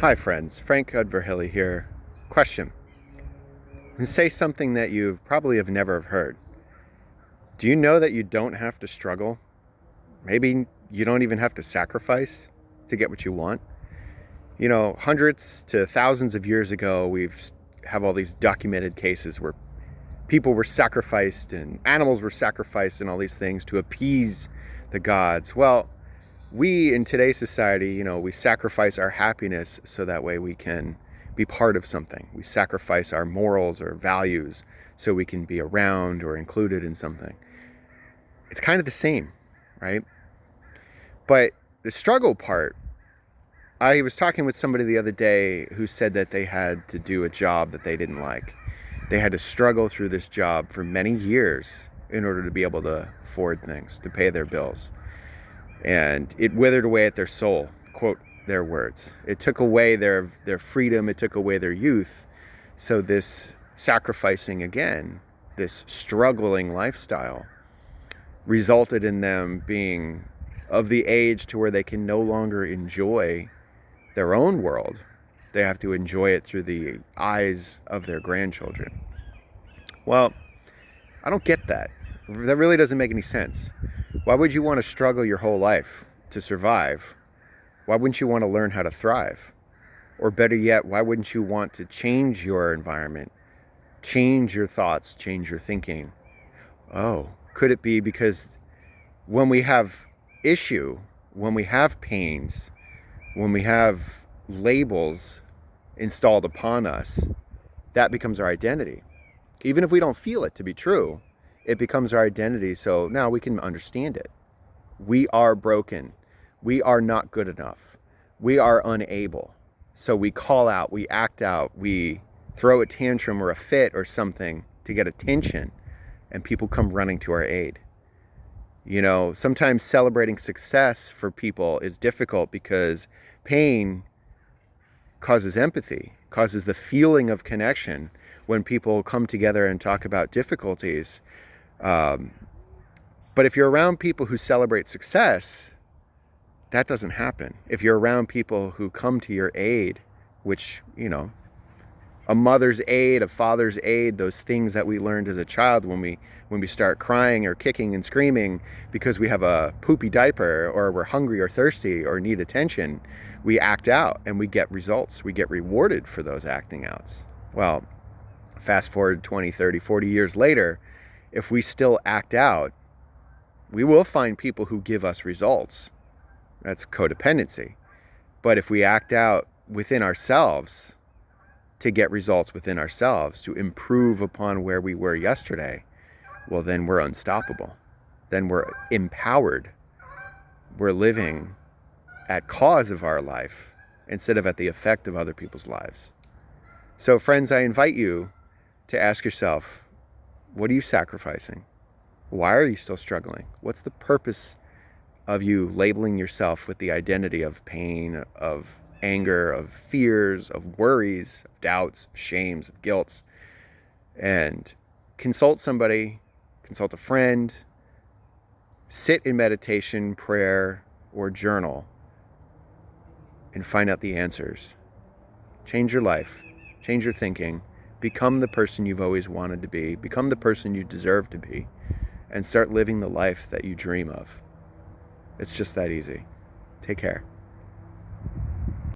Hi friends, Frank Udverhilly here. Question. Say something that you probably have never heard. Do you know that you don't have to struggle? Maybe you don't even have to sacrifice to get what you want? You know, hundreds to thousands of years ago, we've have all these documented cases where people were sacrificed and animals were sacrificed and all these things to appease the gods. Well, we in today's society, we sacrifice our happiness so that way we can be part of something. We sacrifice our morals or values so we can be around or included in something. It's kind of the same, right? But the struggle part, I was talking with somebody the other day who said that they had to do a job that they didn't like. They had to struggle through this job for many years in order to be able to afford things, to pay their bills. And it withered away at their soul, quote their words. It took away their freedom, it took away their youth. So this sacrificing again, this struggling lifestyle, resulted in them being of the age to where they can no longer enjoy their own world. They have to enjoy it through the eyes of their grandchildren. Well, I don't get that. That really doesn't make any sense. Why would you want to struggle your whole life to survive? Why wouldn't you want to learn how to thrive? Or better yet, why wouldn't you want to change your environment, change your thoughts, change your thinking? Oh, could it be because when we have issue, when we have pains, when we have labels installed upon us, that becomes our identity? Even if we don't feel it to be true, it becomes our identity. So now we can understand it. We are broken. We are not good enough. We are unable. So we call out, we act out, we throw a tantrum or a fit or something to get attention, and people come running to our aid. You know, sometimes celebrating success for people is difficult because pain causes empathy, causes the feeling of connection when people come together and talk about difficulties. But if you're around people who celebrate success, that doesn't happen. If you're around people who come to your aid, which, a mother's aid, a father's aid, those things that we learned as a child when we start crying or kicking and screaming because we have a poopy diaper or we're hungry or thirsty or need attention, we act out and we get results. We get rewarded for those acting outs. Well, fast forward 20, 30, 40 years later, if we still act out, we will find people who give us results. That's codependency. But if we act out within ourselves to get results within ourselves, to improve upon where we were yesterday, well, then we're unstoppable. Then we're empowered. We're living at cause of our life instead of at the effect of other people's lives. So friends, I invite you to ask yourself, what are you sacrificing? Why are you still struggling? What's the purpose of you labeling yourself with the identity of pain, of anger, of fears, of worries, of doubts, of shames, of guilt? And consult somebody, consult a friend, sit in meditation, prayer, or journal and find out the answers. Change your life, change your thinking, become the person you've always wanted to be, become the person you deserve to be, and start living the life that you dream of. It's just that easy. Take care.